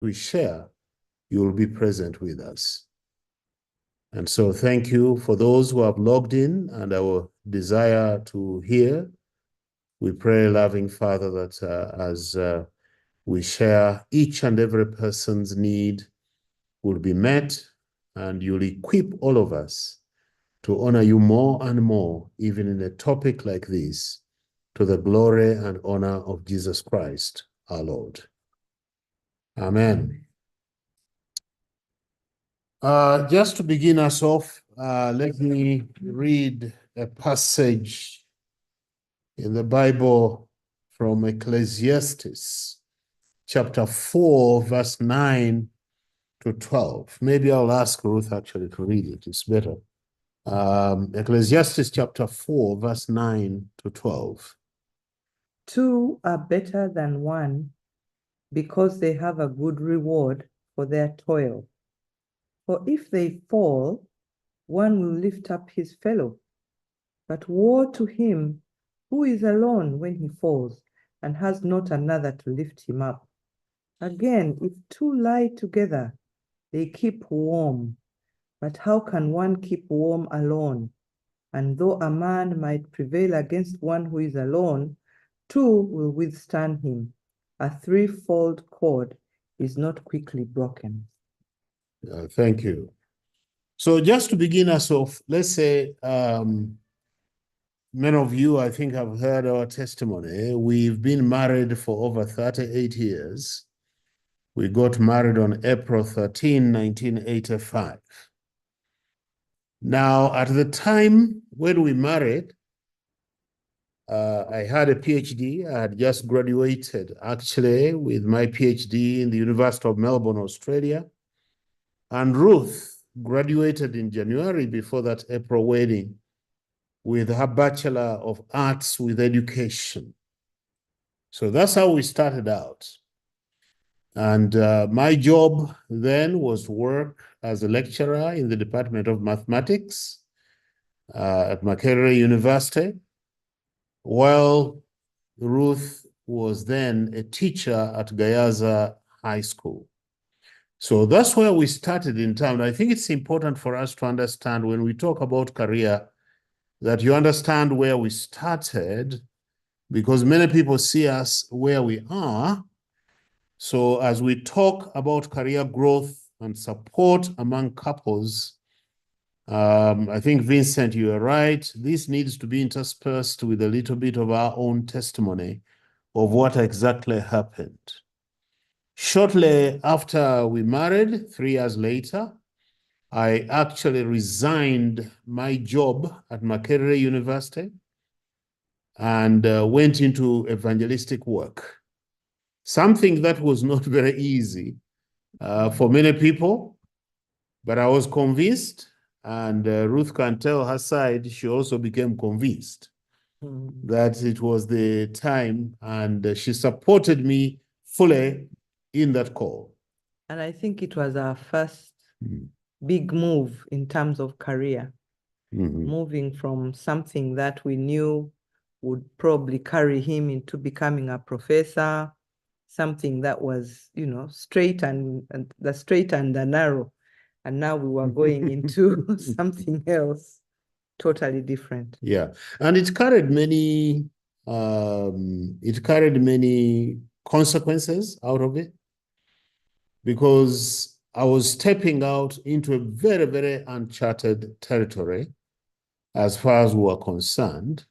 we share, you will be present with us. And so thank you for those who have logged in and our desire to hear. We pray, loving Father, that as we share, each and every person's need will be met, and you'll equip all of us to honor you more and more, even in a topic like this, to the glory and honor of Jesus Christ, our Lord. Amen. Just to begin us off, let me read a passage in the Bible from Ecclesiastes, chapter 4, verse 9 to 12. Maybe I'll ask Ruth actually to read it. It's better. Ecclesiastes chapter 4, verse 9 to 12. Two are better than one, because they have a good reward for their toil. For if they fall, one will lift up his fellow. But woe to him who is alone when he falls, and has not another to lift him up. Again, if two lie together, they keep warm. But how can one keep warm alone? And though a man might prevail against one who is alone, two will withstand him. A threefold cord is not quickly broken. Thank you. So just to begin us off, let's say many of you, I think, have heard our testimony. We've been married for over 38 years. We got married on April 13, 1985. Now, at the time when we married, I had a PhD. I had just graduated, actually, with my PhD in the University of Melbourne, Australia. And Ruth graduated in January before that April wedding with her Bachelor of Arts with Education. So that's how we started out. And my job then was to work as a lecturer in the Department of Mathematics at Makerere University, while Ruth was then a teacher at Gayaza High School. So that's where we started in town. I think it's important for us to understand when we talk about career that you understand where we started, because many people see us where we are. So as we talk about career growth and support among couples, I think, Vincent, you are right. This needs to be interspersed with a little bit of our own testimony of what exactly happened. Shortly after we married, 3 years later, I actually resigned my job at Makerere University and went into evangelistic work. Something that was not very easy for many people, but I was convinced, and Ruth can tell her side, she also became convinced that it was the time, and she supported me fully in that call. And I think it was our first big move in terms of career, moving from something that we knew would probably carry him into becoming a professor, something that was, you know, straight and the straight and the narrow. And now we were going into something else totally different. Yeah, and it carried many consequences out of it, because I was stepping out into a very, very uncharted territory as far as we were concerned.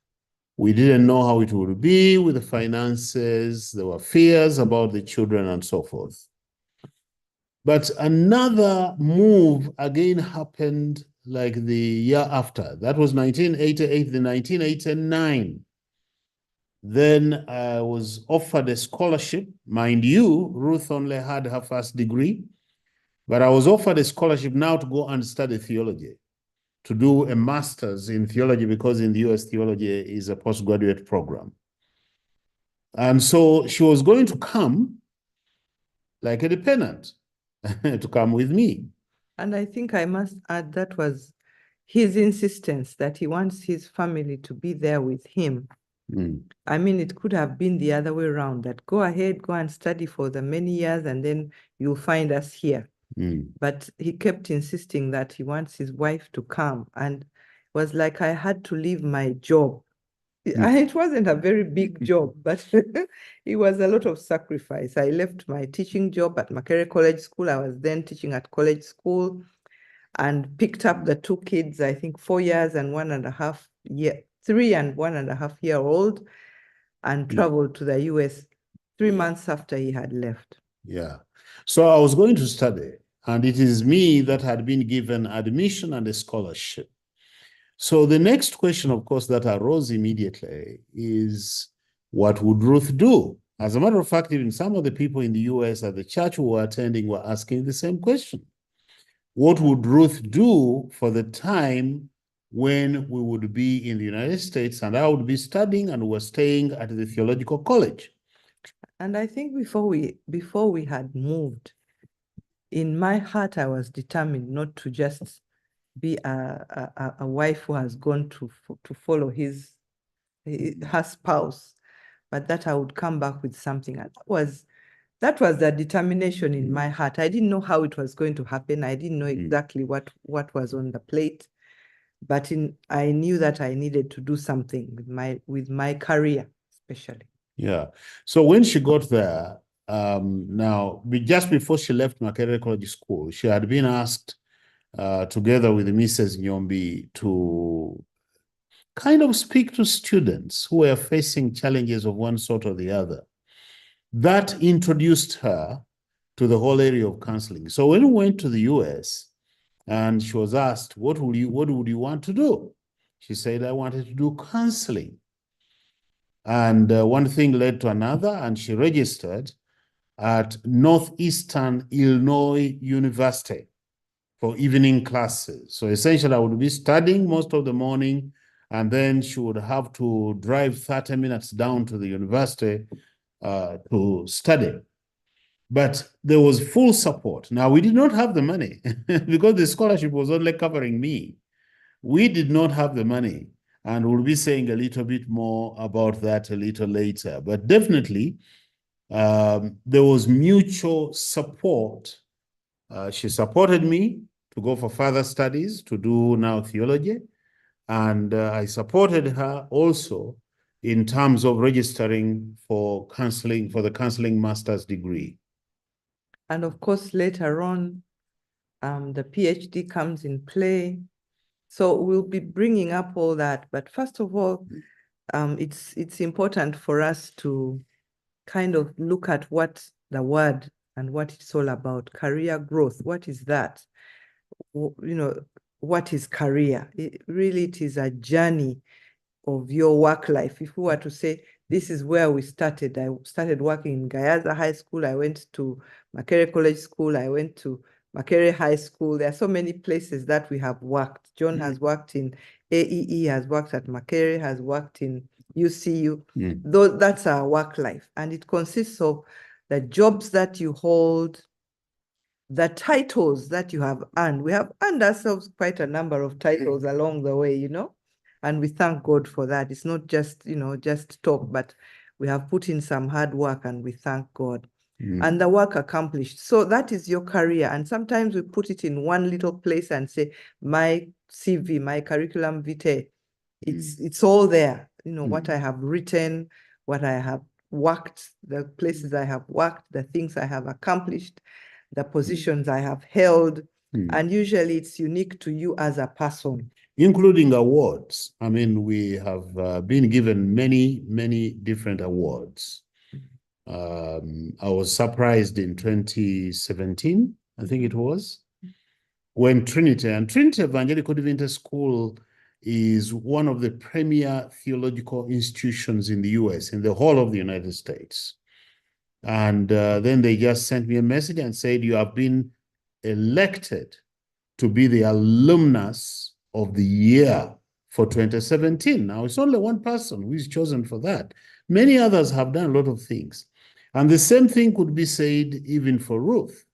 We didn't know how it would be with the finances. There were fears about the children and so forth. But another move again happened like the year after. That was 1988, the 1989. Then I was offered a scholarship. Mind you, Ruth only had her first degree, but I was offered a scholarship now to go and study theology, to do a master's in theology, because in the US, theology is a postgraduate program. And so she was going to come like a dependent to come with me. And I think I must add that was his insistence that he wants his family to be there with him I mean, it could have been the other way around, that go ahead, go and study for the many years, and then you'll find us here. But he kept insisting that he wants his wife to come, and it was like I had to leave my job. It wasn't a very big job, but it was a lot of sacrifice. I left my teaching job at Makerere College School. I was then teaching at college school, and picked up the two kids, I think 4 years and 1.5 year, 3 and 1.5 year old, and traveled to the US 3 months after he had left. Yeah. So I was going to study, and it is me that had been given admission and a scholarship. So the next question, of course, that arose immediately is, what would Ruth do? As a matter of fact, even some of the people in the US at the church we were attending were asking the same question. What would Ruth do for the time when we would be in the United States and I would be studying and we're staying at the theological college? And I think before we had moved, in my heart, I was determined not to just be a wife who has gone to follow her spouse, but that I would come back with something. And that was the determination in my heart. I didn't know how it was going to happen. I didn't know exactly what was on the plate, but I knew that I needed to do something with my career, especially. Yeah. So when she got there, now just before she left Makerere College School, she had been asked together with Mrs. Nyombi to kind of speak to students who were facing challenges of one sort or the other. That introduced her to the whole area of counseling. So when we went to the US and she was asked, what would you want to do? She said, I wanted to do counseling. And one thing led to another, and she registered at Northeastern Illinois University for evening classes. So essentially, I would be studying most of the morning, and then she would have to drive 30 minutes down to the university to study. But there was full support. Now, we did not have the money because the scholarship was only covering me. We did not have the money. And we'll be saying a little bit more about that a little later. But definitely, there was mutual support. She supported me to go for further studies, to do now theology. And I supported her also in terms of registering for counseling, for the counseling master's degree. And of course, later on, the PhD comes in play. So we'll be bringing up all that. But first of all, it's important for us to kind of look at what the word and what it's all about. Career growth, what is that? You know, what is career? It is a journey of your work life. If we were to say, this is where we started. I started working in Gayaza High School. I went to Makerere College School. I went to Makerere High School. There are so many places that we have worked. John has worked in AEE, has worked at Makerere, has worked in UCU. Though that's our work life. And it consists of the jobs that you hold, the titles that you have earned. We have earned ourselves quite a number of titles along the way, you know, and we thank God for that. It's not just, you know, just talk, but we have put in some hard work and we thank God. And the work accomplished. So that is your career. And sometimes we put it in one little place and say, my CV, my curriculum vitae, it's all there. You know, what I have written, what I have worked, the places I have worked, the things I have accomplished, the positions I have held. And usually it's unique to you as a person. Including awards. I mean, we have been given many, many different awards. I was surprised in 2017, I think it was, when Trinity Evangelical Adventist School is one of the premier theological institutions in the US, in the whole of the United States. And then they just sent me a message and said, you have been elected to be the alumnus of the year for 2017. Now, it's only one person who is chosen for that. Many others have done a lot of things. And the same thing could be said even for Ruth.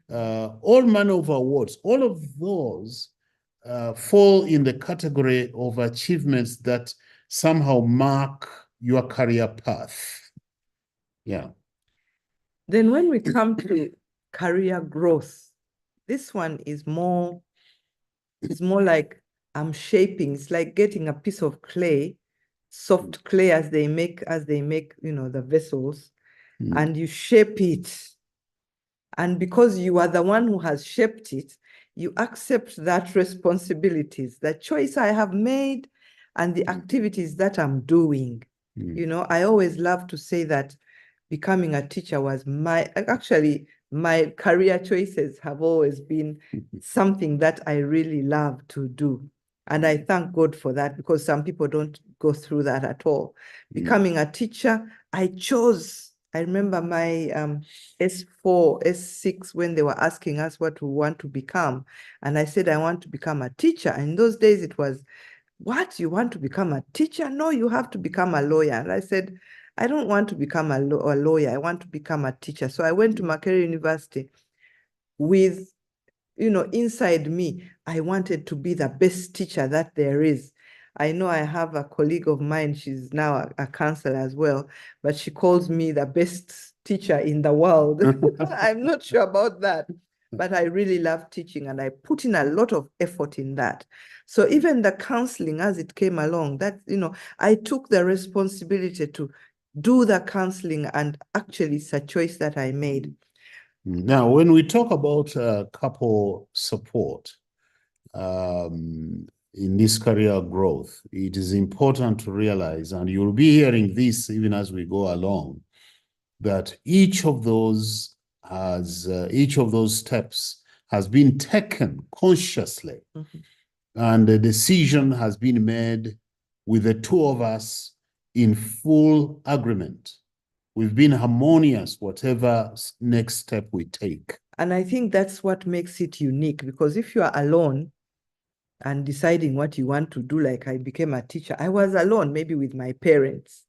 All manner of awards, all of those fall in the category of achievements that somehow mark your career path. Yeah. Then when we come to career growth, this one is more like I'm shaping. It's like getting a piece of clay, soft clay as they make, the vessels, and you shape it. And because you are the one who has shaped it, you accept that responsibilities, the choice I have made and the activities that I'm doing. I always love to say that becoming a teacher was my career choices have always been something that I really love to do. And I thank God for that, because some people don't go through that at all. Becoming a teacher, I remember my S4, S6, when they were asking us what we want to become. And I said, I want to become a teacher. And in those days, it was, what, you want to become a teacher? No, you have to become a lawyer. And I said, I don't want to become a lawyer. I want to become a teacher. So I went to Makerere University with, inside me, I wanted to be the best teacher that there is. I know I have a colleague of mine, she's now a counselor as well, but she calls me the best teacher in the world. I'm not sure about that, but I really love teaching and I put in a lot of effort in that. So even the counseling, as it came along, that, I took the responsibility to do the counseling, and actually it's a choice that I made. Now, when we talk about couple support in this career growth, it is important to realize, and you'll be hearing this even as we go along, that each of those steps has been taken consciously, and the decision has been made with the two of us in full agreement. We've been harmonious, whatever next step we take. And I think that's what makes it unique, because if you are alone and deciding what you want to do, like I became a teacher, I was alone, maybe with my parents.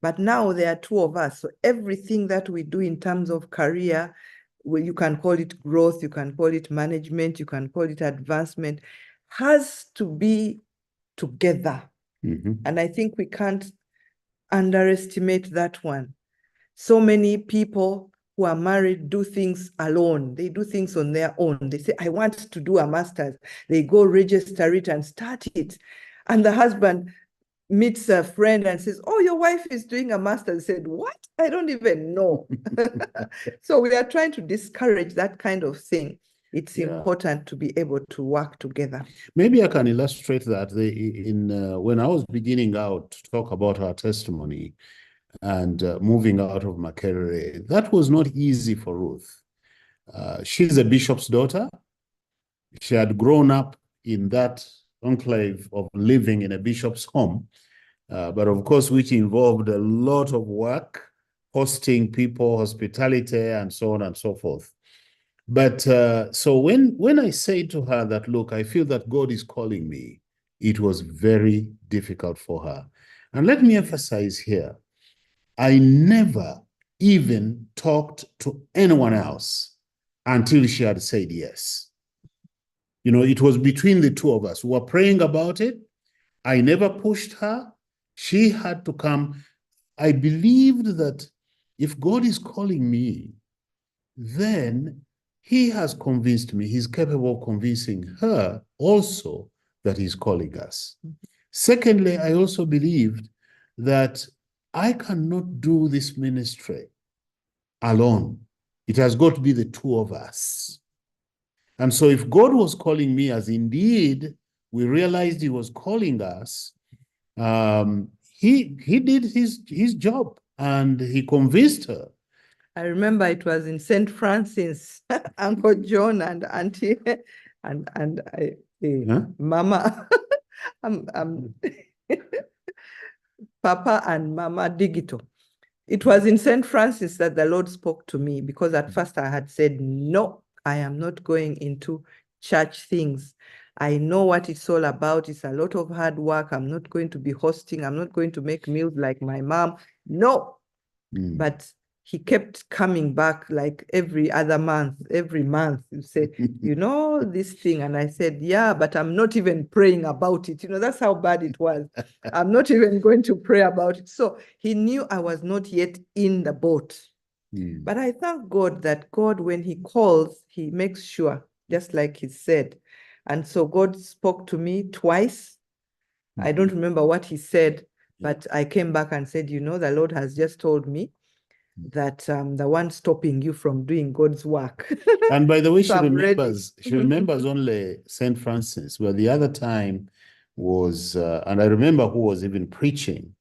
But now there are two of us. So everything that we do in terms of career, well, you can call it growth, you can call it management, you can call it advancement, has to be together. And I think we can't underestimate that one. So many people who are married do things alone. They do things on their own. They say, I want to do a master's. They go register it and start it. And the husband meets a friend and says, oh, your wife is doing a master's. Said, what? I don't even know. So we are trying to discourage that kind of thing. It's important to be able to work together. Maybe I can illustrate that when I was beginning out to talk about our testimony and moving out of Makerere, that was not easy for Ruth. She's a bishop's daughter. She had grown up in that enclave of living in a bishop's home, but of course, which involved a lot of work, hosting people, hospitality, and so on and so forth. But so when I say to her that, look, I feel that God is calling me, it was very difficult for her. And let me emphasize here, I never even talked to anyone else until she had said yes. It was between the two of us. We were praying about it. I never pushed her. She had to come. I believed that if God is calling me, then he has convinced me, he's capable of convincing her also that he's calling us. Secondly, I also believed that I cannot do this ministry alone. It has got to be the two of us. And so if God was calling me, as indeed we realized he was calling us, he did his job and he convinced her. I remember it was in St. Francis, Uncle John and Auntie and Mama, Papa and Mama Digito. It was in St. Francis that the Lord spoke to me, because at first I had said, no, I am not going into church things. I know what it's all about. It's a lot of hard work. I'm not going to be hosting. I'm not going to make meals like my mom. No. But he kept coming back like every month. You say, you know, this thing. And I said, yeah, but I'm not even praying about it. You know, that's how bad it was. I'm not even going to pray about it. So he knew I was not yet in the boat. But I thank God that God, when he calls, he makes sure, just like he said. And so God spoke to me twice. I don't remember what he said, but I came back and said, you know, the Lord has just told me that the one stopping you from doing God's work. And by the way, So she remembers only St. Francis, but the other time was, and I remember who was even preaching.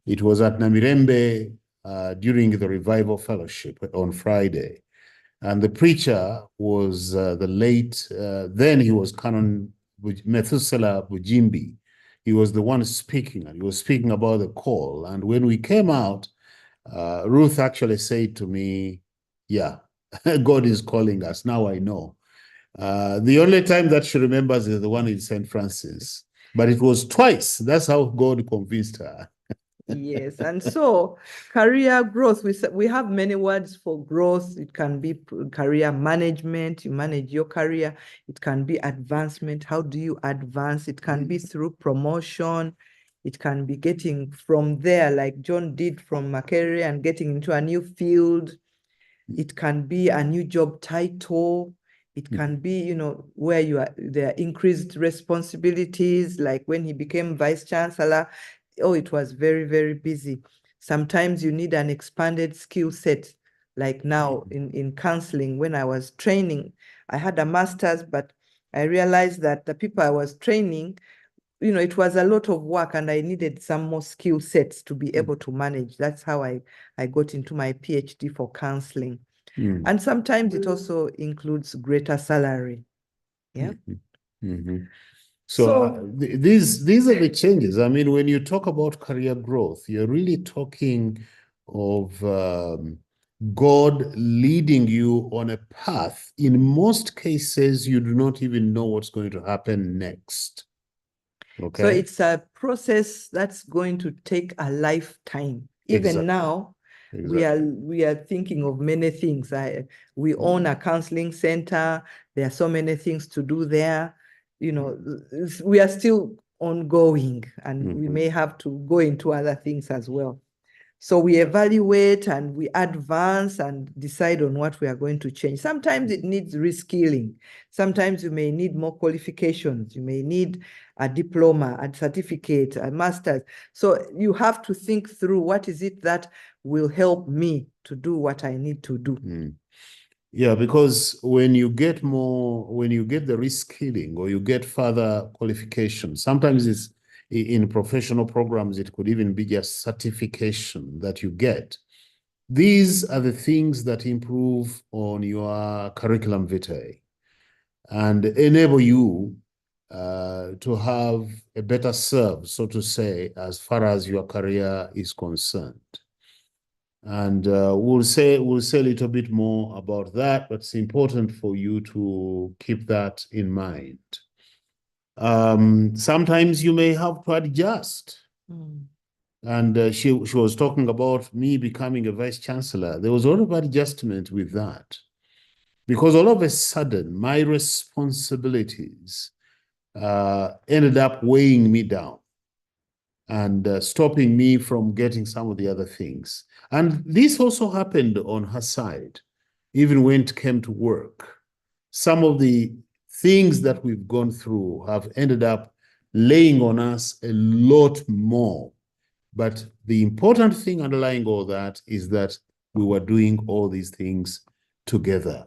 It was at Namirembe during the Revival Fellowship on Friday. And the preacher was the late, then he was Canon Methuselah Bujimbi. He was the one speaking, and he was speaking about the call. And when we came out, Ruth actually said to me, yeah, God is calling us. Now I know. The only time that she remembers is the one in St. Francis, but it was twice. That's how God convinced her. Yes, and so career growth, we have many words for growth. It can be career management, you manage your career. It can be advancement. How do you advance? It can be through promotion. It can be getting from there, like John did from a career and getting into a new field. It can be a new job title. It can be, you know, where there are increased responsibilities, like when he became vice chancellor. Oh, it was very, very busy. Sometimes you need an expanded skill set. Like now in counseling, when I was training, I had a master's, but I realized that the people I was training, you know, it was a lot of work and I needed some more skill sets to be able to manage. That's how I got into my PhD for counseling. And sometimes it also includes greater salary. Yeah. So these are the changes. I mean, when you talk about career growth, you're really talking of God leading you on a path. In most cases, you do not even know what's going to happen next. Okay. So it's a process that's going to take a lifetime. Even now, we are thinking of many things. We own a counseling center. There are so many things to do there. You know, we are still ongoing, and we may have to go into other things as well. So we evaluate and we advance and decide on what we are going to change. Sometimes it needs reskilling. Sometimes you may need more qualifications. You may need a diploma, a certificate, a master's. So you have to think through, what is it that will help me to do what I need to do. Yeah, because when you get the reskilling or you get further qualifications, sometimes it's in professional programs, it could even be just certification that you get. These are the things that improve on your curriculum vitae and enable you to have a better serve, so to say, as far as your career is concerned. And we'll say a little bit more about that, but it's important for you to keep that in mind. Sometimes you may have to adjust. And she was talking about me becoming a vice chancellor. There was a lot of adjustment with that, because all of a sudden my responsibilities ended up weighing me down and stopping me from getting some of the other things. And this also happened on her side, even when it came to work. Some of the things that we've gone through have ended up laying on us a lot more. But the important thing underlying all that is that we were doing all these things together.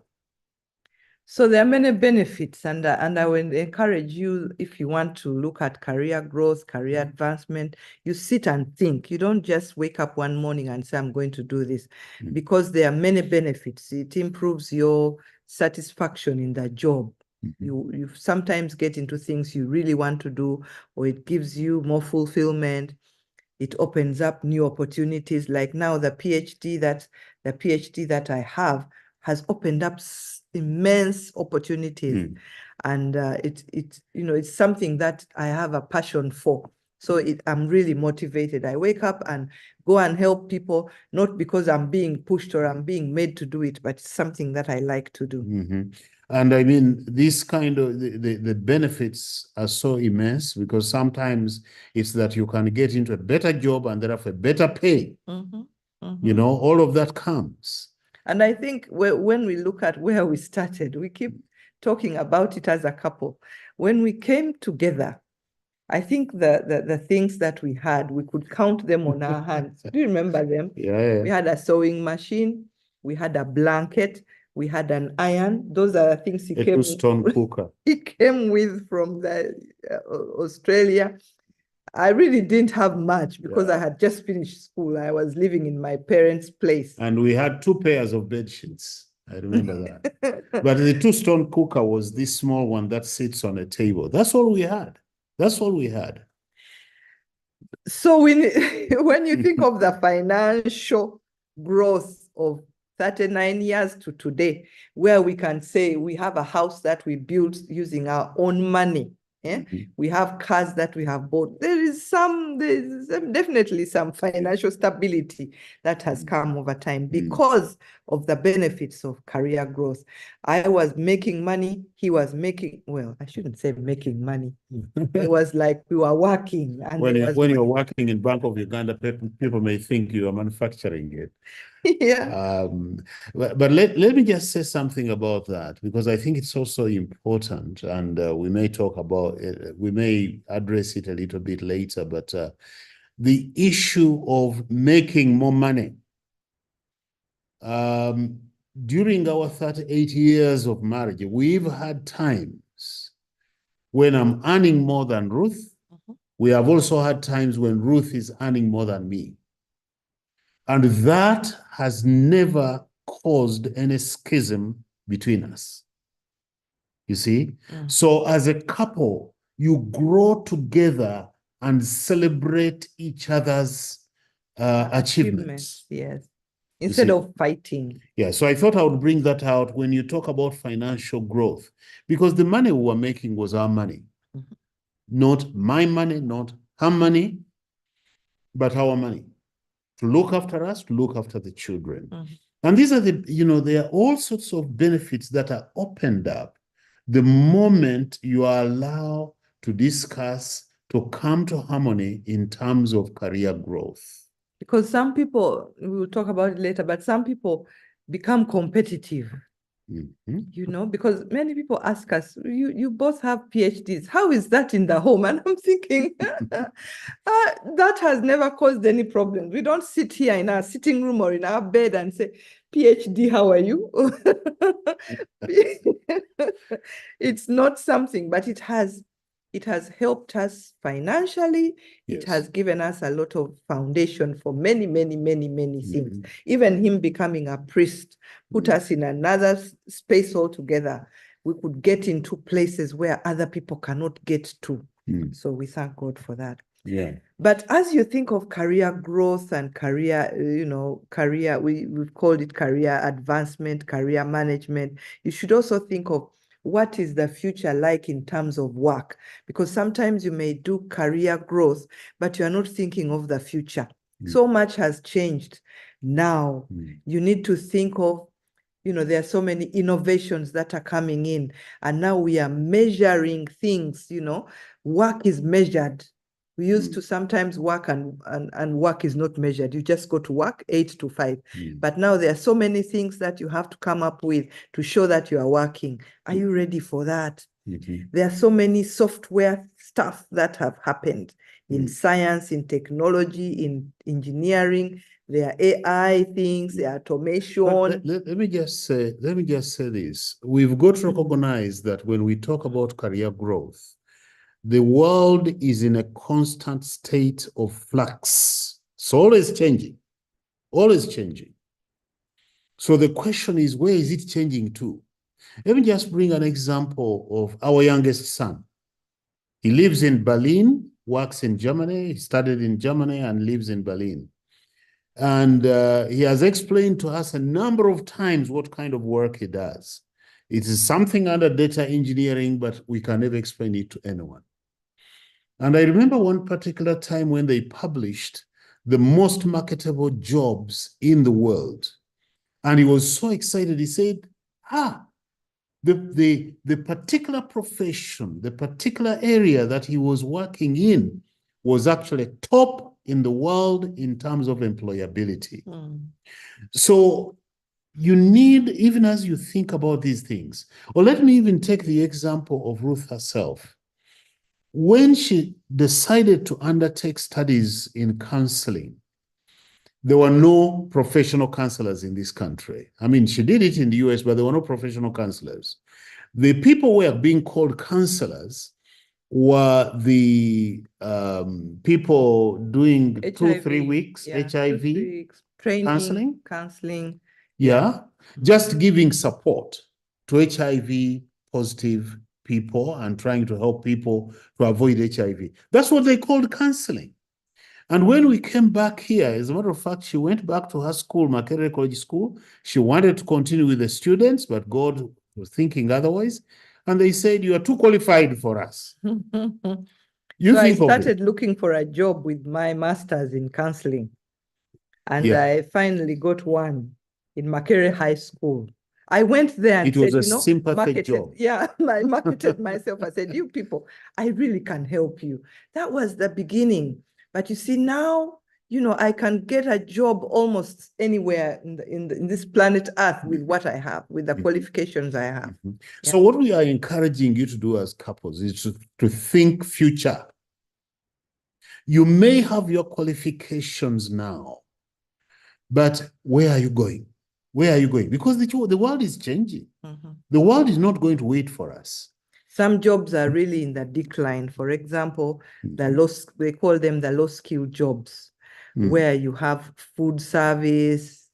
So there are many benefits, and I will encourage you, if you want to look at career growth, career advancement, you sit and think. You don't just wake up one morning and say, I'm going to do this, because there are many benefits. It improves your satisfaction in the job. You sometimes get into things you really want to do, or it gives you more fulfillment. It opens up new opportunities. Like now, the PhD that I have has opened up immense opportunities. And it's something that I have a passion for. So I'm really motivated. I wake up and go and help people, not because I'm being pushed or I'm being made to do it, but it's something that I like to do. And I mean, this kind of the benefits are so immense, because sometimes it's that you can get into a better job and therefore better pay. You know, all of that comes. And I think when we look at where we started, we keep talking about it as a couple. When we came together, I think the things that we had, we could count them on our hands. Do you remember them? Yeah. We had a sewing machine, we had a blanket, we had an iron. Those are the things he came two-stone cooker. He came with from Australia. I really didn't have much because I had just finished school. I was living in my parents' place. And we had 2 pairs of bed sheets. I remember that. But the two-stone cooker was this small one that sits on a table. That's all we had. That's all we had. So when you think of the financial growth of 39 years to today, where we can say we have a house that we built using our own money, we have cars that we have bought, there's definitely some financial stability that has come over time because of the benefits of career growth. I was making money, he was making, well, I shouldn't say making money. It was like we were working. And when you're working in Bank of Uganda, people may think you are manufacturing it. Yeah. But let me just say something about that, because I think it's also important, and we may talk about it, we may address it a little bit later, but the issue of making more money. During our 38 years of marriage, we've had times when I'm earning more than Ruth. We have also had times when Ruth is earning more than me. And that has never caused any schism between us. You see? So as a couple, you grow together and celebrate each other's achievements. Yes. Instead of fighting. Yeah, so I thought I would bring that out when you talk about financial growth, because the money we were making was our money. Not my money, not her money, but our money. To look after us, to look after the children. And these are there are all sorts of benefits that are opened up the moment you are allowed to discuss, to come to harmony in terms of career growth. Because some people, we'll talk about it later, but some people become competitive. Because many people ask us, you both have PhDs. How is that in the home? And I'm thinking, that has never caused any problems. We don't sit here in our sitting room or in our bed and say, PhD, how are you? It's not something, but it has helped us financially. Yes. It has given us a lot of foundation for many, many, many, many things. Even him becoming a priest put us in another space altogether. We could get into places where other people cannot get to. So we thank God for that. Yeah. But as you think of career growth and career, we've called it career advancement, career management, you should also think of what is the future like in terms of work? Because sometimes you may do career growth, but you're not thinking of the future. So much has changed now. You need to think of, there are so many innovations that are coming in, and now we are measuring things, work is measured. We used to sometimes work and work is not measured. You just go to work 8 to 5. But now there are so many things that you have to come up with to show that you are working. Are you ready for that? There are so many software stuff that have happened in science, in technology, in engineering. There are AI things, there are automation. Let me just say this. We've got to recognize that when we talk about career growth, the world is in a constant state of flux. It's always changing, always changing. So the question is, where is it changing to? Let me just bring an example of our youngest son. He lives in Berlin, works in Germany, he studied in Germany and lives in Berlin. And he has explained to us a number of times what kind of work he does. It is something under data engineering, but we can never explain it to anyone. And I remember one particular time when they published the most marketable jobs in the world. And he was so excited. He said, the particular profession, the particular area that he was working in was actually top in the world in terms of employability. So you need, even as you think about these things, or let me even take the example of Ruth herself. When she decided to undertake studies in counseling, there were no professional counselors in this country. I mean, she did it in the US, but there were no professional counselors. The people who were being called counselors were the people doing HIV, 2-3 weeks yeah, HIV 2-3 weeks, training, counseling. Just giving support to HIV positive people and trying to help people to avoid HIV. That's what they called counseling. And when we came back here, as a matter of fact, she went back to her school, Makerere College School. She wanted to continue with the students, but God was thinking otherwise. And they said, you are too qualified for us. So I started looking for a job with my master's in counseling. And I finally got one in Makerere High School. I went there and said, sympathetic job. Yeah, I marketed myself. I said, you people, I really can help you. That was the beginning. But you see now, I can get a job almost anywhere in this planet Earth with what I have, with the qualifications I have. So what we are encouraging you to do as couples is to think future. You may have your qualifications now, but where are you going? Where are you going? Because the world is changing. The world is not going to wait for us. Some jobs are really in the decline. For example, they call them the low-skill jobs, where you have food service,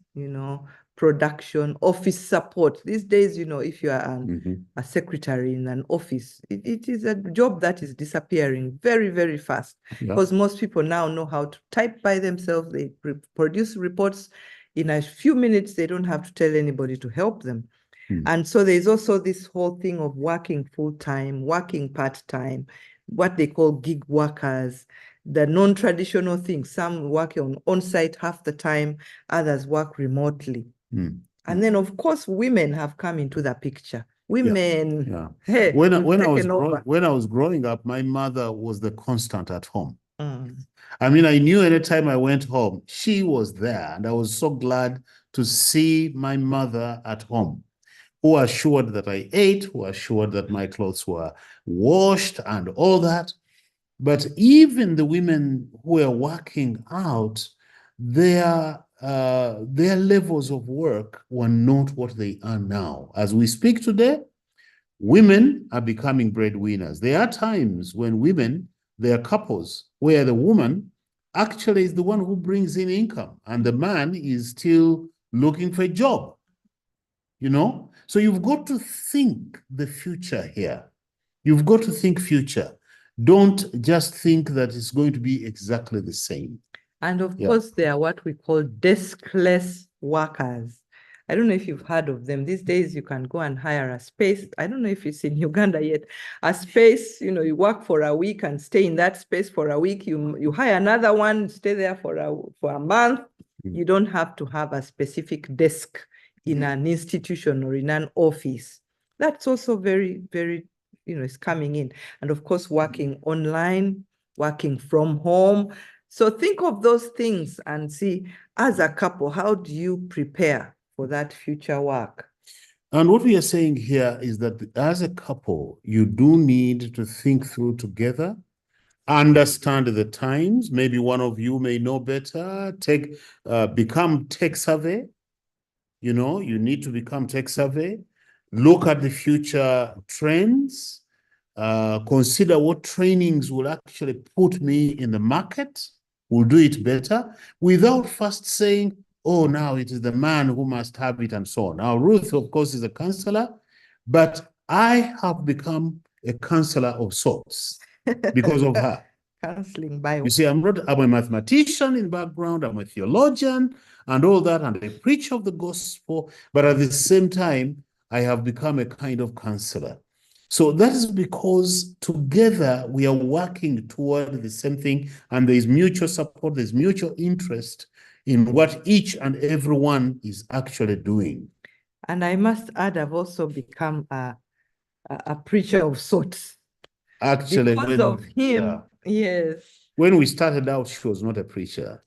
production, office support. These days, if you are a secretary in an office, it is a job that is disappearing very, very fast, because most people now know how to type by themselves. They produce reports in a few minutes. They don't have to tell anybody to help them. And so there's also this whole thing of working full-time, working part-time, what they call gig workers, the non-traditional things. Some work on-site half the time, others work remotely. And then, of course, women have come into the picture. Women. Hey, when I was growing up, my mother was the constant at home. I mean, I knew anytime I went home, she was there. And I was so glad to see my mother at home, who assured that I ate, who assured that my clothes were washed and all that. But even the women who were working out, their levels of work were not what they are now. As we speak today, women are becoming breadwinners. There are times when there are couples where the woman actually is the one who brings in income and the man is still looking for a job. So you've got to think the future here. You've got to think future. Don't just think that it's going to be exactly the same. And of course, there are what we call deskless workers. I don't know if you've heard of them. These days, you can go and hire a space. I don't know if it's in Uganda yet. A space, you work for a week and stay in that space for a week. You hire another one, stay there for a month. You don't have to have a specific desk in an institution or in an office. That's also very, very, it's coming in. And of course, working online, working from home. So think of those things and see, as a couple, how do you prepare for that future work? And what we are saying here is that as a couple, you do need to think through together, understand the times. Maybe one of you may know better, become tech savvy. You need to become tech savvy, look at the future trends, consider what trainings will actually put me in the market, will do it better, without first saying, oh, now it is the man who must have it and so on. Now, Ruth, of course, is a counselor, but I have become a counselor of sorts because of her. Counseling by You see, I'm a mathematician in background, I'm a theologian and all that, and I preach of the gospel, but at the same time, I have become a kind of counselor. So that is because together we are working toward the same thing, and there is mutual support, there's mutual interest in what each and every one is actually doing. And I must add, I've also become a preacher of sorts. Actually, Because of him, yes. When we started out, she was not a preacher.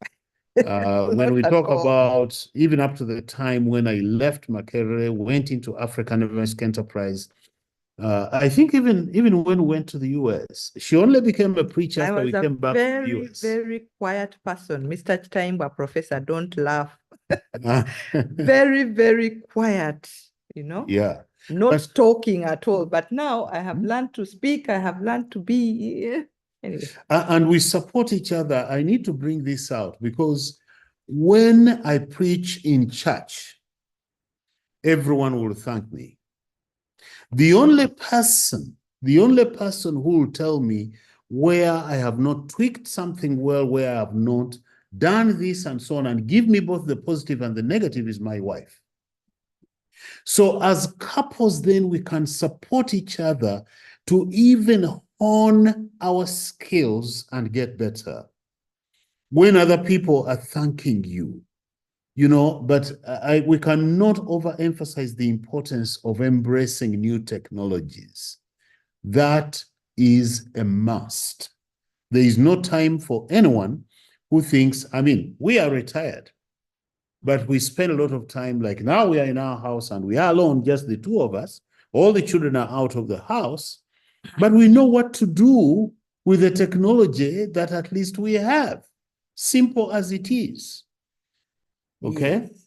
When Not we at talk all. about even up to the time when I left Makerere, went into African Evangelical Enterprise, I think even when we went to the US, she only became a preacher I after we was a came back to the very, US. very quiet person. Mr. Chitaimba, Professor, don't laugh. Very, very quiet, you know? Yeah. Not talking at all. But now I have learned to speak. I have learned to be, anyway. And we support each other. I need to bring this out because when I preach in church, everyone will thank me. The only person who will tell me where I have not tweaked something well, where I have not done this and so on, and give me both the positive and the negative is my wife. So as couples, then we can support each other to even hone our skills and get better. When other people are thanking you, you know, but we cannot overemphasize the importance of embracing new technologies. That is a must. There is no time for anyone who thinks, I mean, we are retired, but we spend a lot of time, like now we are in our house and we are alone, just the two of us. All the children are out of the house, but we know what to do with the technology that at least we have, simple as it is. Okay? Yes.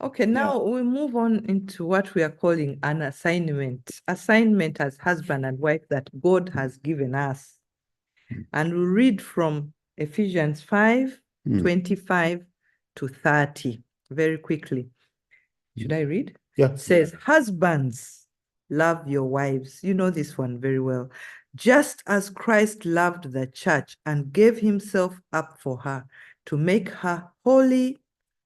Okay, now we move on into what we are calling an assignment. Assignment as husband and wife that God has given us. And we read from Ephesians 5:25 to 30 very quickly. Should I read? Yeah. It says, husbands, love your wives. You know this one very well. Just as Christ loved the church and gave himself up for her to make her holy,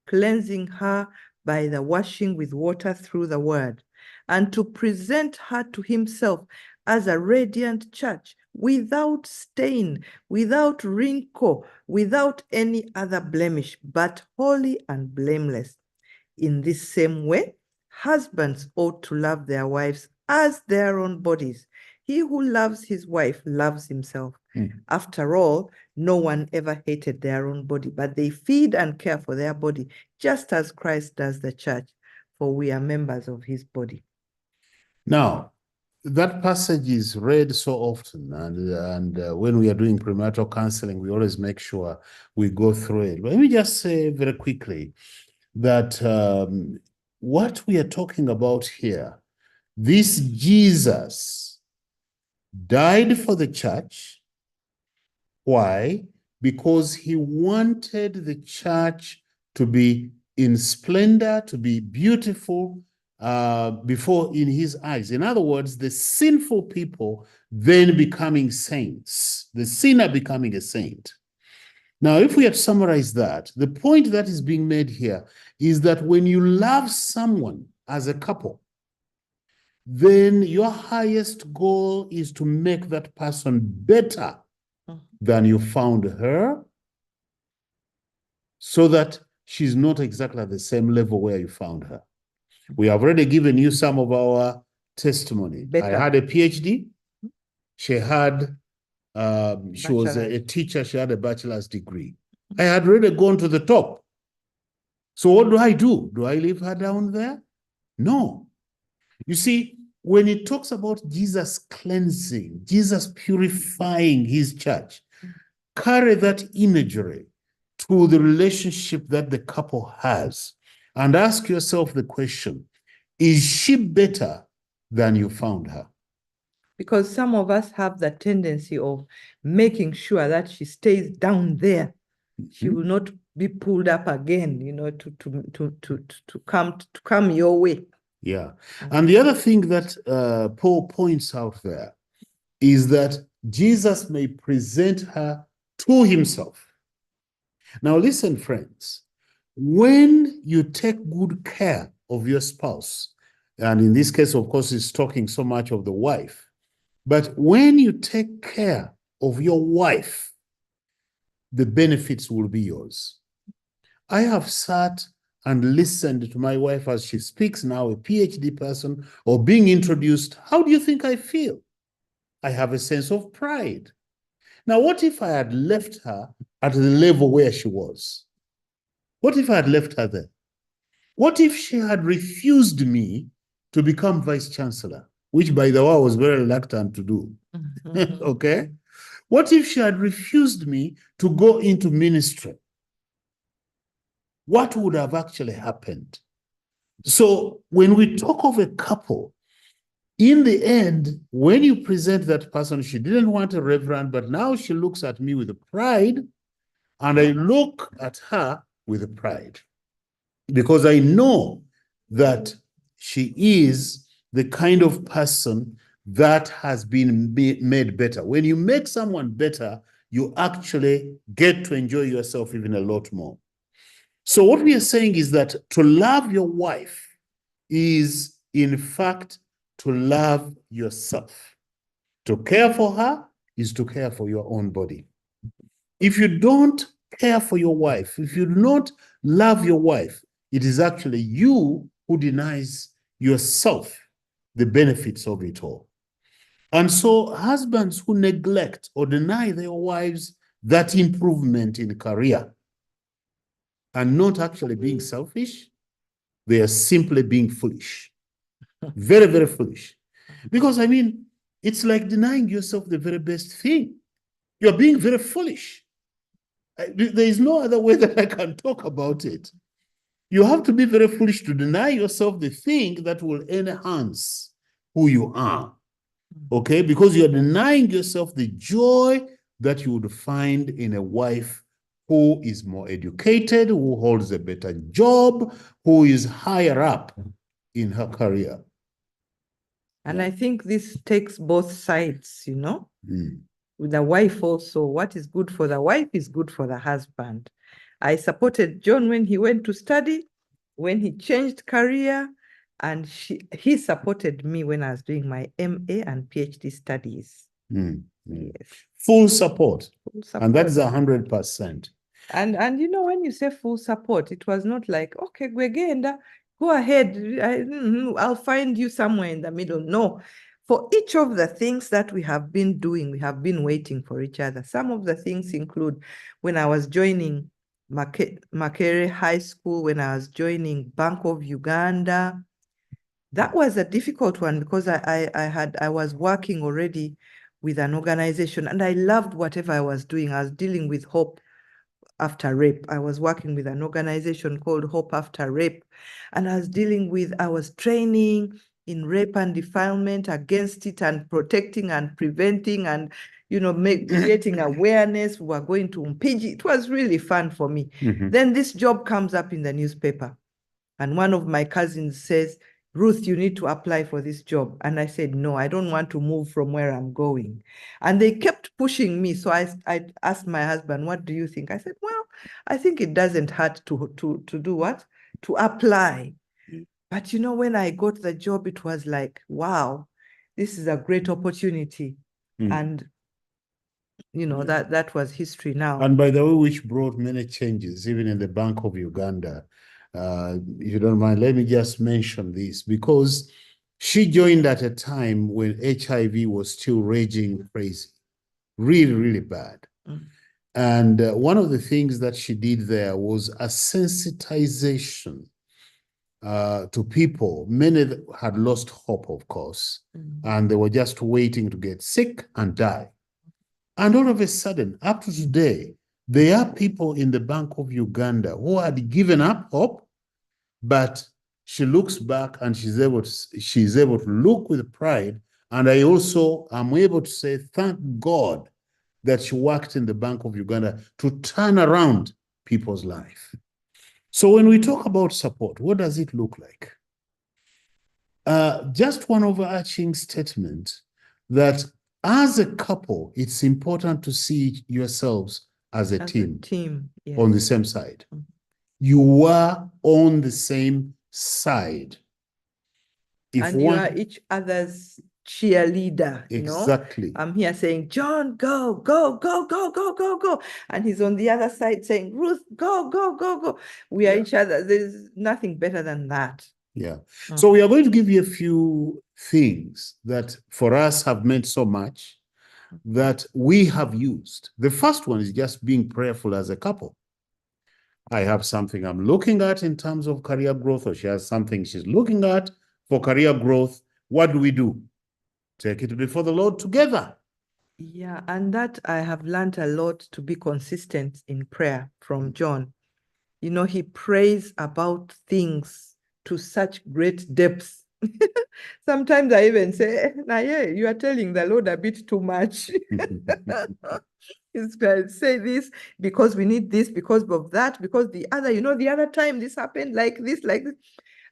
cleansing her by the washing with water through the word, and to present her to himself as a radiant church, without stain, without wrinkle, without any other blemish, but holy and blameless. In this same way, husbands ought to love their wives as their own bodies. He who loves his wife loves himself. After all, no one ever hated their own body, but they feed and care for their body, just as Christ does the church, for we are members of his body. Now, that passage is read so often, and when we are doing premarital counseling, we always make sure we go through it. But let me just say very quickly that what we are talking about here, this Jesus died for the church. Why? Because he wanted the church to be in splendor, to be beautiful before in his eyes. In other words, the sinful people then becoming saints, the sinner becoming a saint. Now, if we had summarized that, the point that is being made here is that when you love someone as a couple, then your highest goal is to make that person better than you found her, so that she's not exactly at the same level where you found her. We have already given you some of our testimony. Better. I had a PhD. She had, she was a teacher. She had a bachelor's degree. I had already gone to the top. So what do? Do I leave her down there? No. You see, when it talks about Jesus cleansing, Jesus purifying his church, carry that imagery to the relationship that the couple has and ask yourself the question, is she better than you found her? Because some of us have the tendency of making sure that she stays down there. She will not be pulled up again, you know, to come your way. Yeah. And the other thing that Paul points out there is that Jesus may present her to himself. Now, listen, friends, when you take good care of your spouse, and in this case, of course, it's talking so much of the wife, But when you take care of your wife, the benefits will be yours. I have sat and listened to my wife as she speaks now, a PhD person, or being introduced. How do you think I feel? I have a sense of pride. Now, what if I had left her at the level where she was? What if I had left her there? What if she had refused me to become vice chancellor, which, by the way, I was very reluctant to do? Okay? What if she had refused me to go into ministry? What would have actually happened? So when we talk of a couple, in the end, when you present that person, she didn't want a reverend, but now she looks at me with pride, and I look at her with pride, because I know that she is the kind of person that has been made better. When you make someone better, you actually get to enjoy yourself even a lot more. So what we are saying is that to love your wife is, in fact, to love yourself. To care for her is to care for your own body. If you don't care for your wife, if you do not love your wife, it is actually you who denies yourself the benefits of it all. And so husbands who neglect or deny their wives that improvement in career are not actually being selfish. They are simply being foolish. Very, very foolish. Because, I mean, it's like denying yourself the very best thing. You're being very foolish. There is no other way that I can talk about it. You have to be very foolish to deny yourself the thing that will enhance who you are. Okay? Because you're denying yourself the joy that you would find in a wife who is more educated, who holds a better job, who is higher up in her career. And I think this takes both sides, you know. With the wife also, what is good for the wife is good for the husband. I supported John when he went to study, when he changed career, and he supported me when I was doing my MA and PhD studies. Yes. Full support. Full support. And that is 100%. And you know, when you say full support, it was not like, okay, Gwegenda, go ahead, I'll find you somewhere in the middle. No, for each of the things that we have been doing, we have been waiting for each other. Some of the things include when I was joining Makere High School, when I was joining Bank of Uganda. That was a difficult one because I was working already with an organization and I loved whatever I was doing. I was dealing with hope after rape. I was working with an organization called Hope After Rape, and I was training in rape and defilement, against it, and protecting and preventing, and creating awareness. We were going to Mpiji. It was really fun for me. Then this job comes up in the newspaper, and one of my cousins says, Ruth, you need to apply for this job. And I said, no, I don't want to move from where I'm going. And they kept pushing me. So I asked my husband, what do you think? I said, well, I think it doesn't hurt to do what? To apply. But when I got the job, it was like, wow, this is a great opportunity. And that was history now. And by the way, which brought many changes, even in the Bank of Uganda. If you don't mind, let me just mention this, because she joined at a time when HIV was still raging crazy, really, really bad. And one of the things that she did there was a sensitization to people. Many had lost hope, of course, and they were just waiting to get sick and die. And all of a sudden, up to today, there are people in the Bank of Uganda who had given up hope, but she looks back and she's able to look with pride. And I also am able to say, thank God that she worked in the Bank of Uganda to turn around people's life. So when we talk about support, what does it look like? Just one overarching statement that as a couple, it's important to see yourselves as a team. Yes. On the same side. You are on the same side. And you are each other's cheerleader, Exactly. I'm here saying, John, go, go, go, go, go, go, go. And he's on the other side saying, Ruth, go, go, go, go. We are each other. There's nothing better than that. Yeah. So we are going to give you a few things that for us have meant so much that we have used. The first one is just being prayerful as a couple. I have something I'm looking at in terms of career growth, or she has something she's looking at for career growth. What do? Take it before the Lord together. Yeah, and that I have learned a lot to be consistent in prayer from John. He prays about things to such great depths. Sometimes I even say, nah, yeah, you are telling the Lord a bit too much. He's going to say this because we need this, because of that, because the other, the other time this happened like this.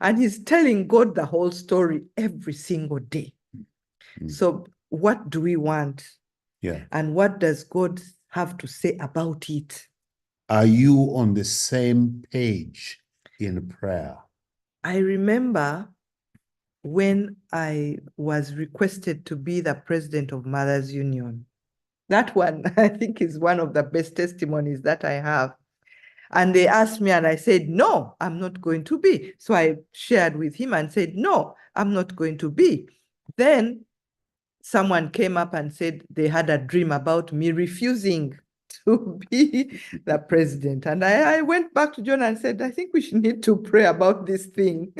And he's telling God the whole story every single day. So what do we want? Yeah. And what does God have to say about it? Are you on the same page in prayer? I remember when I was requested to be the president of Mothers Union. That one, I think, is one of the best testimonies that I have. And they asked me, and I said, no, I'm not going to be. So I shared with him and said, no, I'm not going to be. Then someone came up and said they had a dream about me refusing to be the president. And I went back to John and said, I think we should need to pray about this thing.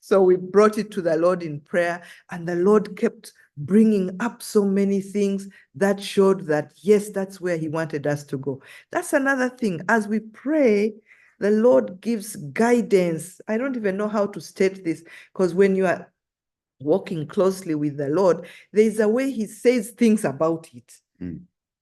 So we brought it to the Lord in prayer, and the Lord kept bringing up so many things that showed that, yes, that's where he wanted us to go. That's another thing. As we pray, the Lord gives guidance. I don't even know how to state this, because when you are walking closely with the Lord, there's a way he says things about it.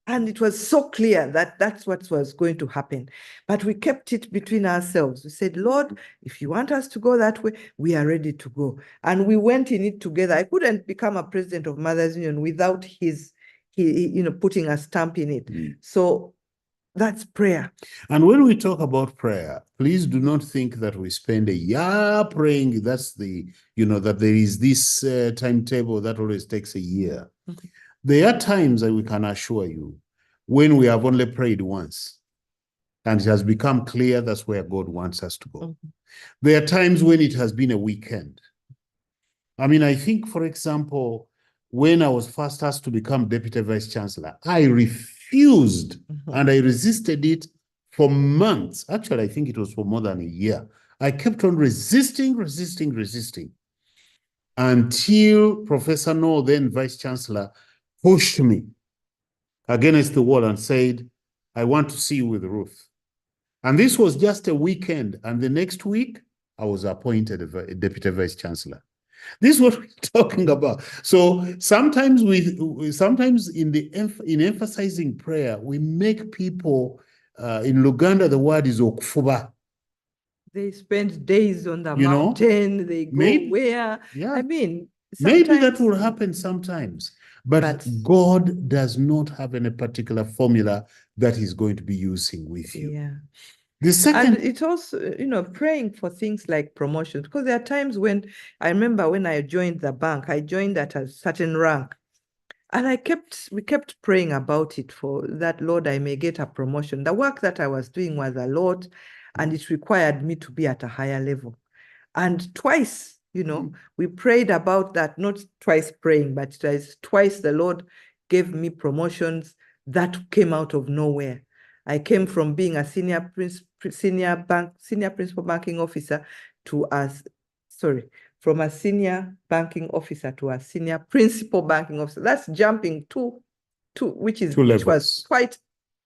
And it was so clear that that's what was going to happen. But we kept it between ourselves. We said, Lord, if you want us to go that way, we are ready to go. And we went in it together. I couldn't become a president of Mothers Union without his putting a stamp in it. So that's prayer. And when we talk about prayer, please do not think that we spend a year praying. That's that there is this timetable that always takes a year. There are times that we can assure you when we have only prayed once and it has become clear that's where God wants us to go. There are times when it has been a weekend. I mean, I think, for example, when I was first asked to become Deputy Vice Chancellor, I refused and I resisted it for months. Actually, I think it was for more than a year. I kept on resisting until Professor Noel, then Vice Chancellor, pushed me against the wall and said, I want to see you with Ruth. And this was just a weekend. And the next week, I was appointed a Deputy Vice Chancellor. This is what we're talking about. So sometimes in emphasizing prayer, we make people, in Uganda, the word is okufuba. They spend days on the mountain. They go where? Yeah. I mean, maybe that will happen sometimes. But God does not have any particular formula that he's going to be using with you. Yeah. The second, and it's also, praying for things like promotions, because there are times when I remember when I joined the bank, I joined at a certain rank, and we kept praying about it for that, Lord, I may get a promotion. The work that I was doing was a lot, and it required me to be at a higher level. And twice, we prayed about that, not twice praying, but twice the Lord gave me promotions that came out of nowhere. I came from being a senior principal banking officer from a senior banking officer to a senior principal banking officer. That's jumping which was quite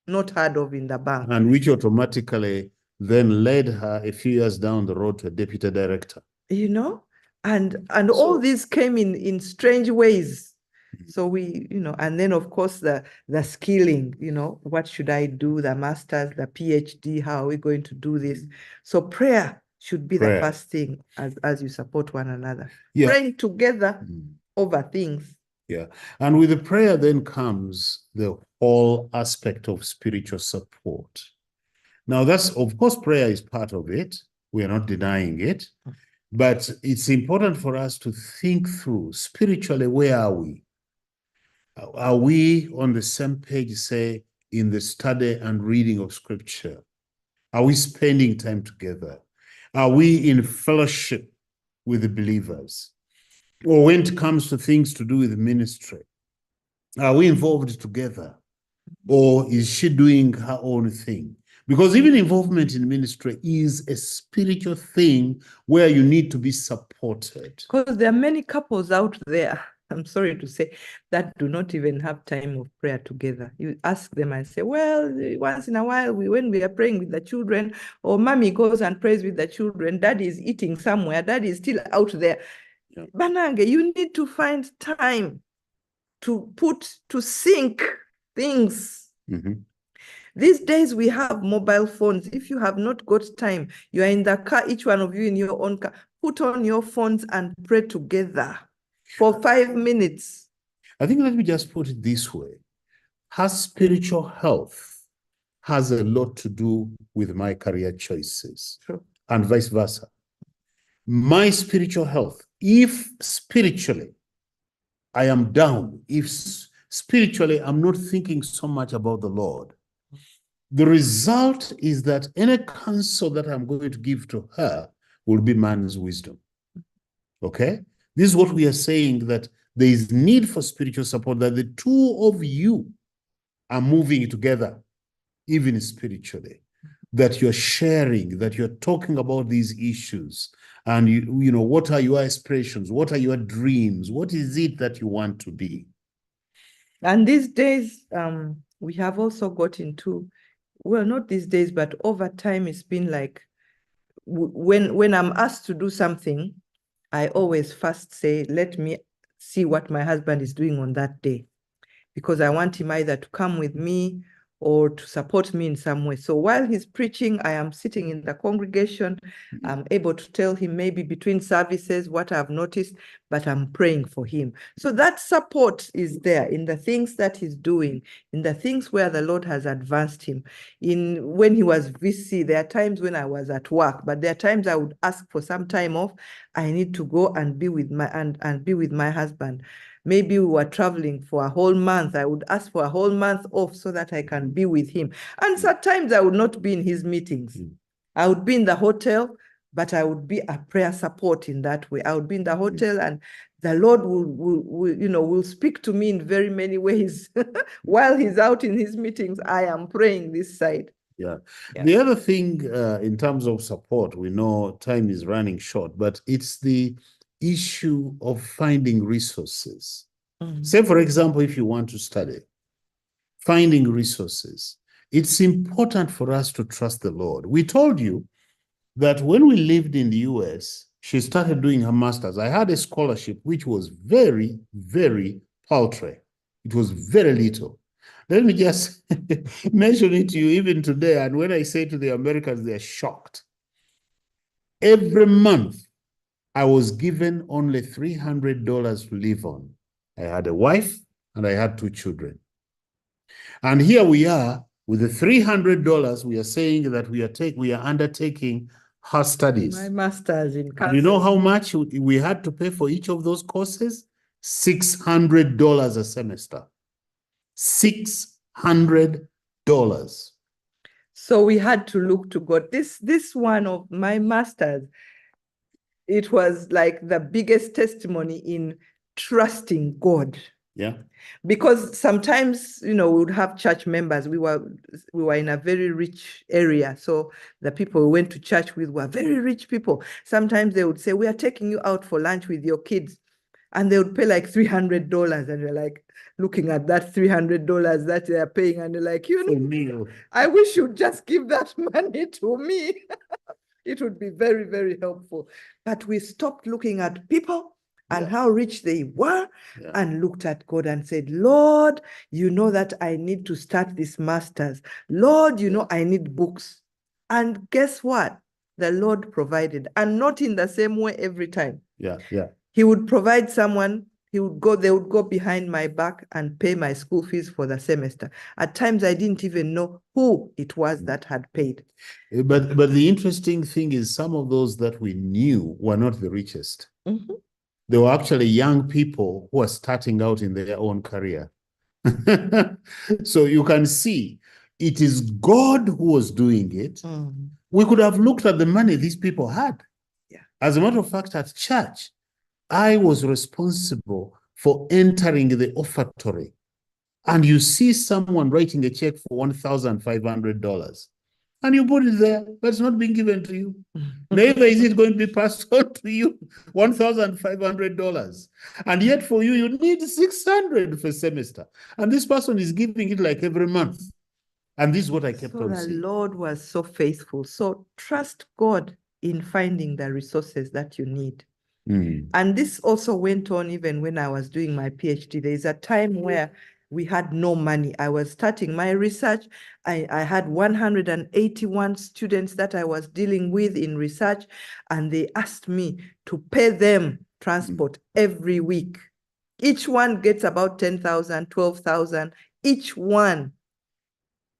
not heard of in the bank. And which automatically then led her a few years down the road to a deputy director. And all these came in strange ways. So we, and then of course the skilling, what should I do? The master's, the PhD, how are we going to do this? So prayer should be the first thing as you support one another. Yeah. Praying together over things. Yeah. And with the prayer then comes the whole aspect of spiritual support. Now that's, of course, prayer is part of it. We are not denying it. But it's important for us to think through spiritually, where are we? Are we on the same page, say, in the study and reading of scripture? Are we spending time together? Are we in fellowship with the believers? Or when it comes to things to do with ministry, are we involved together? Or is she doing her own thing? Because even involvement in ministry is a spiritual thing where you need to be supported. Because there are many couples out there, I'm sorry to say, that do not even have time of prayer together. You ask them and say, well, once in a while, when we are praying with the children, or mommy goes and prays with the children, daddy is eating somewhere, daddy is still out there. Yeah. Banange, you need to find time to sync things. Mm-hmm. These days we have mobile phones. If you have not got time, you are in the car, each one of you in your own car, put on your phones and pray together for 5 minutes. I think, let me just put it this way. Her spiritual health has a lot to do with my career choices. True. And vice versa. My spiritual health, if spiritually I am down, if spiritually I'm not thinking so much about the Lord, the result is that any counsel that I'm going to give to her will be man's wisdom. Okay? This is what we are saying, that there is need for spiritual support, that the two of you are moving together, even spiritually, that you're sharing, that you're talking about these issues. And, you know, what are your aspirations? What are your dreams? What is it that you want to be? And these days, we have also got into, well, not these days, but over time, it's been like, when I'm asked to do something, I always first say, let me see what my husband is doing on that day, because I want him either to come with me or to support me in some way. So while he's preaching, I am sitting in the congregation. I'm able to tell him maybe between services what I've noticed, but I'm praying for him. So that support is there in the things that he's doing, in the things where the Lord has advanced him. When he was VC, there are times when I was at work, but there are times I would ask for some time off. I need to go and be with my husband. Maybe we were traveling for a whole month. I would ask for a whole month off so that I can be with him. And sometimes I would not be in his meetings. I would be in the hotel, but I would be a prayer support in that way. I would be in the hotel, and the Lord will speak to me in very many ways. While he's out in his meetings, I am praying this side. Yeah. The other thing, in terms of support, we know time is running short, but it's the issue of finding resources. Say, for example, if you want to study, finding resources. It's important for us to trust the Lord. We told you that when we lived in the US, she started doing her master's. I had a scholarship which was very, very paltry. It was very little. Let me just mention it to you even today. And when I say to the Americans, they're shocked. Every month, I was given only $300 to live on. I had a wife and I had 2 children. And here we are with the $300. We are saying that we are undertaking her studies. My master's in counseling. You know how much we had to pay for each of those courses? $600 a semester. $600. So we had to look to God. This one of my master's, it was like the biggest testimony in trusting God. Yeah. Because sometimes, we would have church members. We were in a very rich area. So the people we went to church with were very rich people. Sometimes they would say, we are taking you out for lunch with your kids. And they would pay like $300. And you're like looking at that $300 that they're paying. And they're like, I wish you'd just give that money to me. It would be very, very helpful. But we stopped looking at people and how rich they were, and looked at God and said, Lord, you know that I need to start this master's. Lord, you know I need books. And guess what? The Lord provided, and not in the same way every time. Yeah. He would provide someone. they would go behind my back and pay my school fees for the semester. At times, I didn't even know who it was that had paid. But the interesting thing is some of those that we knew were not the richest. Mm-hmm. They were actually young people who are starting out in their own career. So you can see it is God who was doing it. Mm. We could have looked at the money these people had. Yeah. As a matter of fact, at church, I was responsible for entering the offertory. And you see someone writing a check for $1,500. And you put it there, but it's not being given to you. Neither is it going to be passed on to you, $1,500. And yet for you, you need $600 for a semester. And this person is giving it like every month. And this is what I kept on saying. The Lord was so faithful. So trust God in finding the resources that you need. Mm. And this also went on even when I was doing my PhD. There's a time where we had no money. I was starting my research. I had 181 students that I was dealing with in research, and they asked me to pay them transport every week. Each one gets about 10,000, 12,000, each one.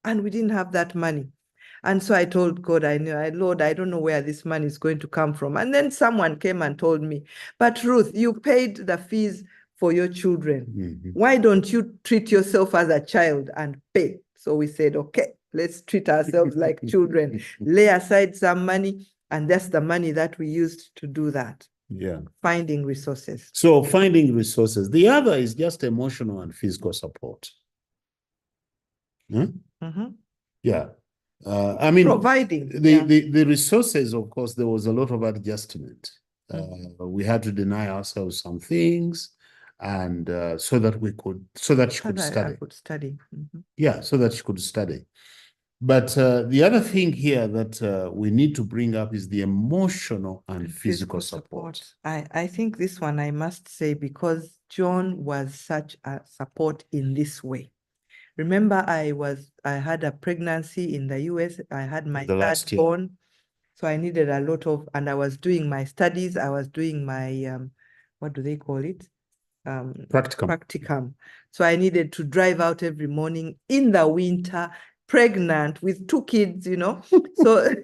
And we didn't have that money. And so I told God, Lord, I don't know where this money is going to come from. And then someone came and told me, but Ruth, you paid the fees for your children. Mm-hmm. Why don't you treat yourself as a child and pay? So we said, okay, let's treat ourselves like children, lay aside some money. And that's the money that we used to do that. Yeah. Finding resources. So finding resources. The other is just emotional and physical support. Mm-hmm. Yeah. I mean, providing the resources, of course, there was a lot of adjustment. We had to deny ourselves some things, and so that she could study. I could study. Mm-hmm. Yeah, so that she could study. But the other thing here that we need to bring up is the emotional and physical support. I think this one I must say, because John was such a support in this way. Remember, I had a pregnancy in the US. I had my third born. So I needed a lot of, and I was doing my studies. I was doing my, what do they call it? Practicum. So I needed to drive out every morning in the winter, pregnant with 2 kids, So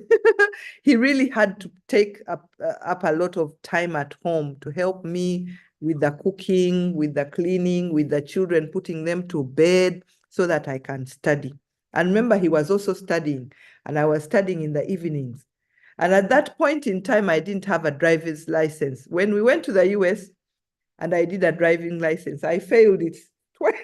he really had to take up a lot of time at home to help me with the cooking, with the cleaning, with the children, putting them to bed so that I can study. And remember, he was also studying, and I was studying in the evenings. And at that point in time, I didn't have a driver's license. When we went to the US and I did a driving license, I failed it twice.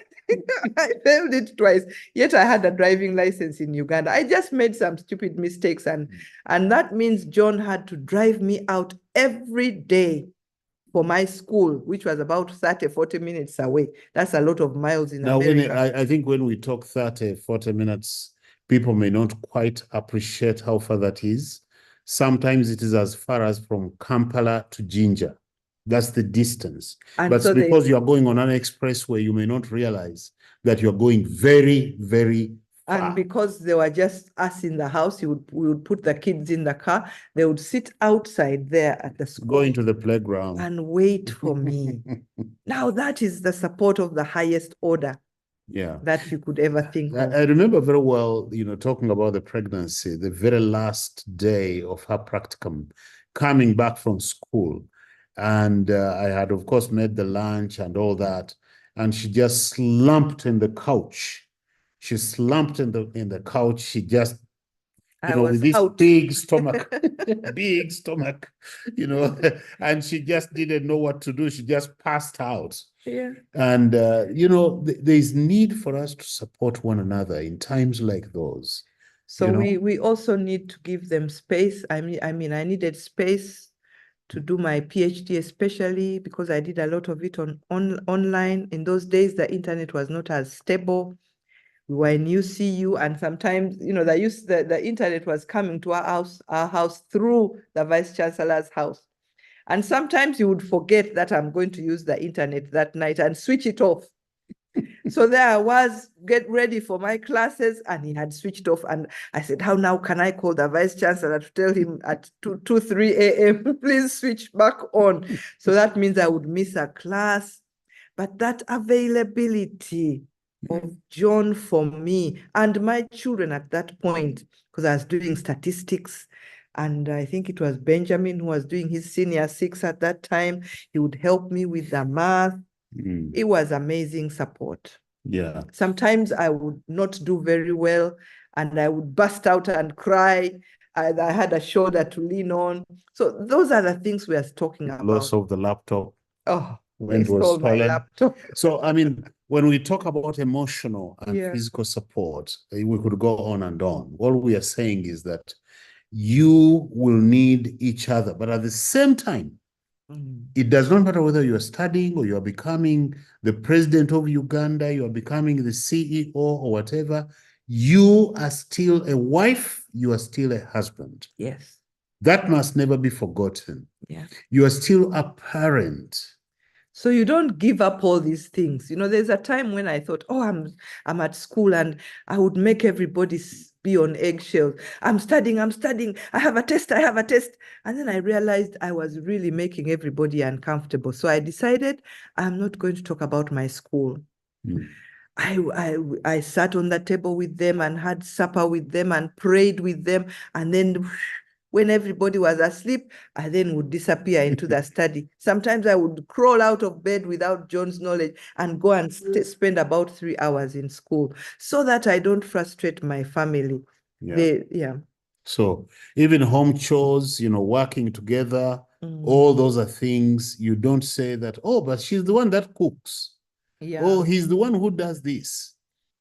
I failed it twice, yet I had a driving license in Uganda. I just made some stupid mistakes, and that means John had to drive me out every day for my school, which was about 30, 40 minutes away. That's a lot of miles in America. I think when we talk 30, 40 minutes, people may not quite appreciate how far that is. Sometimes it is as far as from Kampala to Jinja. That's the distance. And but so because you are going on an expressway, you may not realize that you're going very, very far. And because they were just us in the house, we would put the kids in the car. They would sit outside there at the school. Go into the playground. And wait for me. Now that is the support of the highest order. Yeah. That you could ever think of. I remember very well, talking about the pregnancy, the very last day of her practicum, coming back from school. And I had, of course, made the lunch and all that. And she just slumped in the couch. She slumped in the couch. She just, with this big stomach, big stomach, and she just didn't know what to do. She just passed out. Yeah. And, there's need for us to support one another in times like those. So we also need to give them space. I mean, I needed space to do my PhD, especially because I did a lot of it online. In those days, the internet was not as stable. We were in UCU, and sometimes, the internet was coming to our house through the Vice Chancellor's house. And sometimes you would forget that I'm going to use the internet that night and switch it off. So there I was, get ready for my classes, and he had switched off. And I said, how now can I call the Vice Chancellor to tell him at 3 a.m., please switch back on? So that means I would miss a class. but that availability of John for me and my children at that point, because I was doing statistics, and I think it was Benjamin who was doing his senior 6 at that time. He would help me with the math. It was amazing support. Yeah. Sometimes I would not do very well and I would burst out and cry. I had a shoulder to lean on. So those are the things we are talking about. Loss of the laptop. Oh, When they it was stole my stolen. laptop. So, I mean, when we talk about emotional and Yeah. physical support, we could go on and on. All we are saying is that you will need each other, but at the same time, it does not matter whether you are studying or you are becoming the president of Uganda, you are becoming the CEO or whatever, you are still a wife, you are still a husband. Yes. That must never be forgotten. Yeah. You are still a parent. So you don't give up all these things. You know, there's a time when I thought, oh, I'm at school and I would make everybody be on eggshells. I'm studying. I have a test. And then I realized I was really making everybody uncomfortable. So I decided I'm not going to talk about my school. I sat on the table with them and had supper with them and prayed with them. And then when everybody was asleep, I then would disappear into the study. Sometimes I would crawl out of bed without John's knowledge and go and spend about 3 hours in school so that I don't frustrate my family. Yeah. So even home chores, working together, all those are things you don't say that, oh, but she's the one that cooks. Yeah. Oh, he's the one who does this.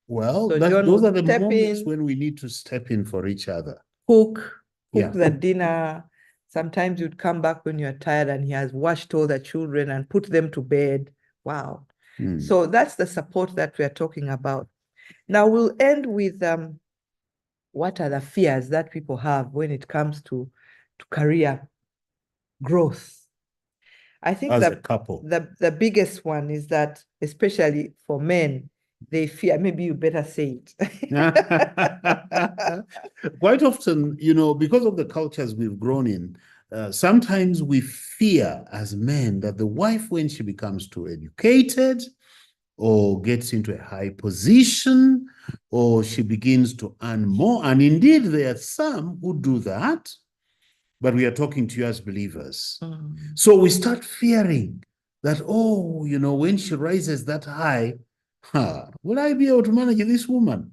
Well, So those are the moments when we need to step in for each other. Cook the dinner. Sometimes you'd come back when you're tired and he has washed all the children and put them to bed. Wow. So that's the support that we are talking about. Now we'll end with what are the fears that people have when it comes to career growth. I think as a couple, the biggest one is that, especially for men, they fear, maybe you better say it. Quite often, because of the cultures we've grown in, sometimes we fear as men that the wife, when she becomes too educated or gets into a high position or she begins to earn more, and indeed there are some who do that, but we are talking to you as believers. So we start fearing that, when she rises that high, will I be able to manage this woman?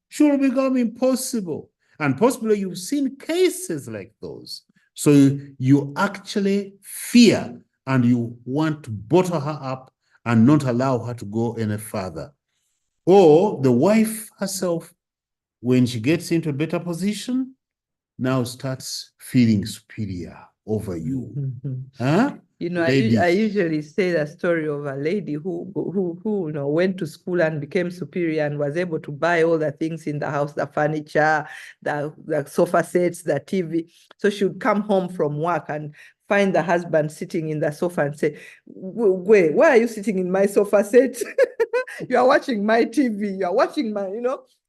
She will become impossible. And possibly you've seen cases like those. So you actually fear and you want to bottle her up and not allow her to go any further. Or the wife herself, when she gets into a better position, now starts feeling superior over you. Huh? I usually say the story of a lady who went to school and became superior and was able to buy all the things in the house, the furniture, the sofa sets, the TV. So she would come home from work and find the husband sitting in the sofa and say, wait, why are you sitting in my sofa set? You are watching my TV, you are watching my,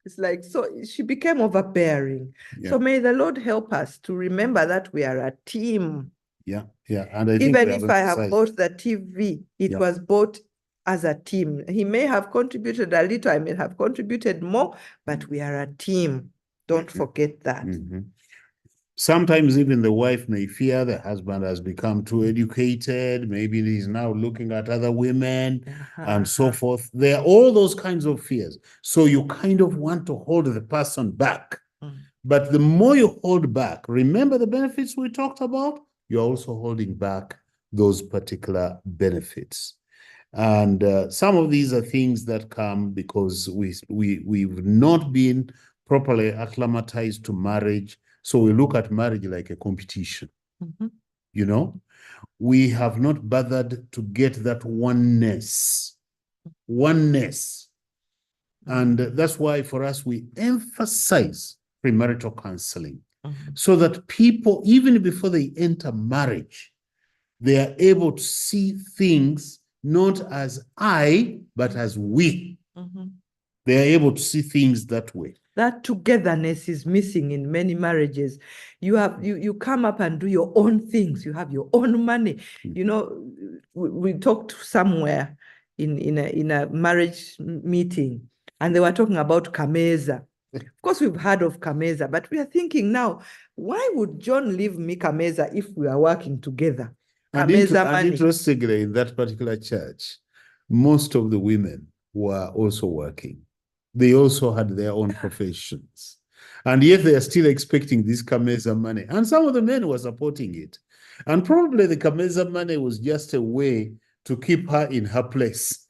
it's like, so she became overbearing. Yeah. So may the Lord help us to remember that we are a team. Yeah. And I think even if I have bought the TV, it was bought as a team. He may have contributed a little, I may have contributed more, but we are a team. Don't forget that. Sometimes even the wife may fear the husband has become too educated. Maybe he's now looking at other women and so forth. There are all those kinds of fears. So you kind of want to hold the person back. But the more you hold back, remember the benefits we talked about? You're also holding back those particular benefits. And some of these are things that come because we've not been properly acclimatized to marriage. So we look at marriage like a competition. We have not bothered to get that oneness. And that's why for us, we emphasize premarital counseling so that people, even before they enter marriage, they are able to see things not as I, but as we. They are able to see things that way. That togetherness is missing in many marriages. You come up and do your own things. You have your own money. We talked somewhere in a marriage meeting, and they were talking about Kameza. Of course, we've heard of Kameza, but we are thinking now, why would John leave me Kameza if we are working together? And interestingly, in that particular church, most of the women were also working. They also had their own professions. And yet they are still expecting this Kameza money. And some of the men were supporting it. And probably the Kameza money was just a way to keep her in her place.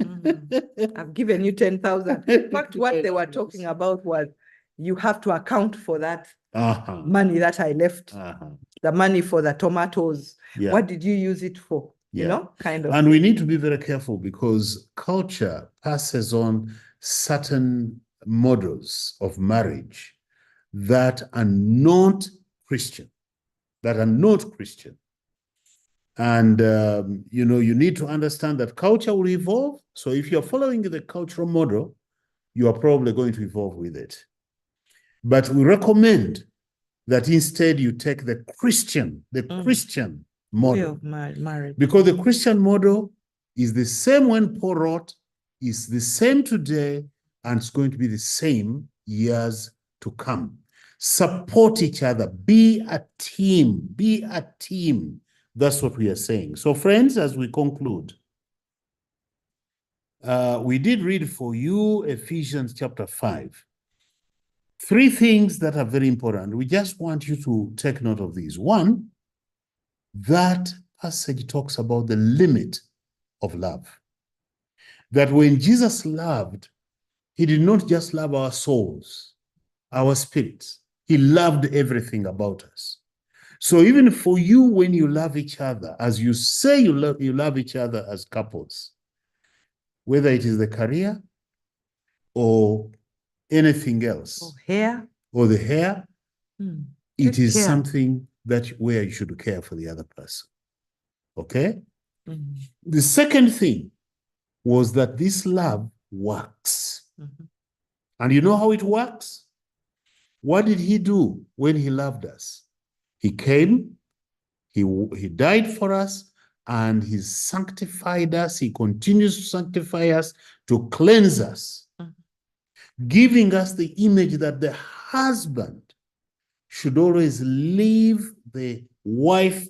I've given you 10,000. In fact, what they were talking about was, you have to account for that money that I left, the money for the tomatoes. Yeah. What did you use it for? You know, kind of. And we need to be very careful, because culture passes on certain models of marriage that are not Christian, And, you know, you need to understand that culture will evolve. So if you're following the cultural model, you are probably going to evolve with it. But we recommend that instead you take the Christian model. Way of marriage. Because the Christian model is the same when Paul wrote, is the same today, and it's going to be the same years to come. Support each other. Be a team. Be a team. That's what we are saying. So friends, as we conclude, we did read for you Ephesians chapter 5. 3 things that are very important. We just want you to take note of these. One, that passage talks about the limit of love. That when Jesus loved, he did not just love our souls, our spirits. He loved everything about us. So even for you, when you love each other, as you say you love each other as couples, whether it is the career or anything else, or the hair, it is something that where you should care for the other person. Okay? The second thing was that this love works. And you know how it works? What did he do when he loved us? He came, he died for us, and he sanctified us. He continues to sanctify us, to cleanse us, giving us the image that the husband should always leave the wife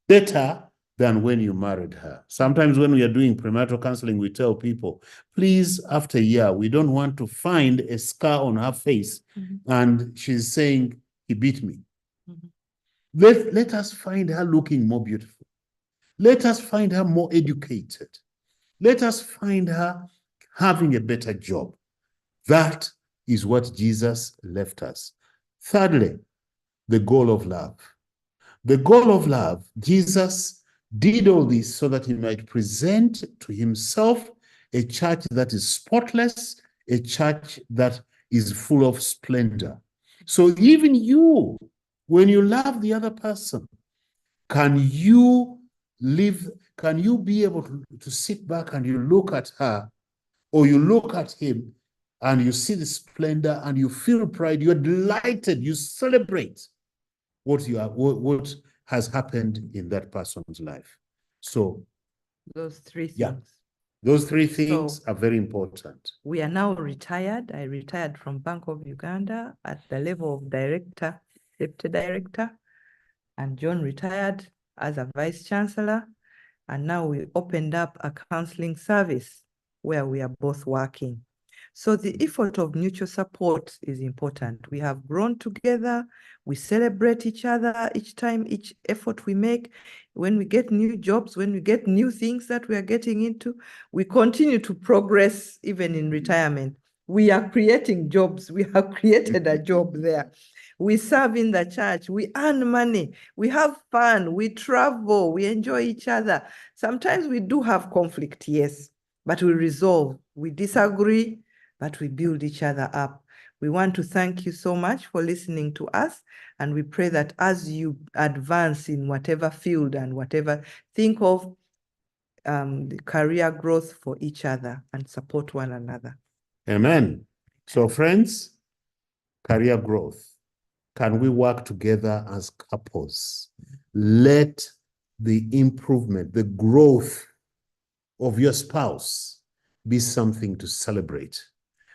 better than when you married her. Sometimes when we are doing premarital counseling, we tell people, please, after a year, we don't want to find a scar on her face and she's saying, he beat me. Let us find her looking more beautiful. Let us find her more educated. Let us find her having a better job. That is what Jesus left us. Thirdly, the goal of love. The goal of love, Jesus did all this so that he might present to himself a church that is spotless, a church that is full of splendor. So even you, when you love the other person, can you be able to sit back and you look at her, or you look at him and you see the splendor and you feel pride, you're delighted, you celebrate what has happened in that person's life. So those 3 things. Those 3 things are very important. We are now retired. I retired from Bank of Uganda at the level of director, deputy director, and John retired as a vice chancellor. And now we opened up a counseling service where we are both working. So the effort of mutual support is important. We have grown together. We celebrate each other each time, each effort we make. When we get new jobs, when we get new things that we are getting into, we continue to progress even in retirement. We are creating jobs. We have created a job there. We serve in the church. We earn money. We have fun. We travel. We enjoy each other. Sometimes we do have conflict, yes, but we resolve. We disagree, but we build each other up. We want to thank you so much for listening to us, and we pray that as you advance in whatever field and whatever, think of the career growth for each other and support one another. Amen. So friends, career growth. Can we work together as couples? Let the improvement, the growth of your spouse be something to celebrate,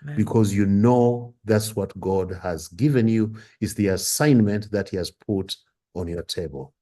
Amen. because you know that's what God has given you, is the assignment that he has put on your table.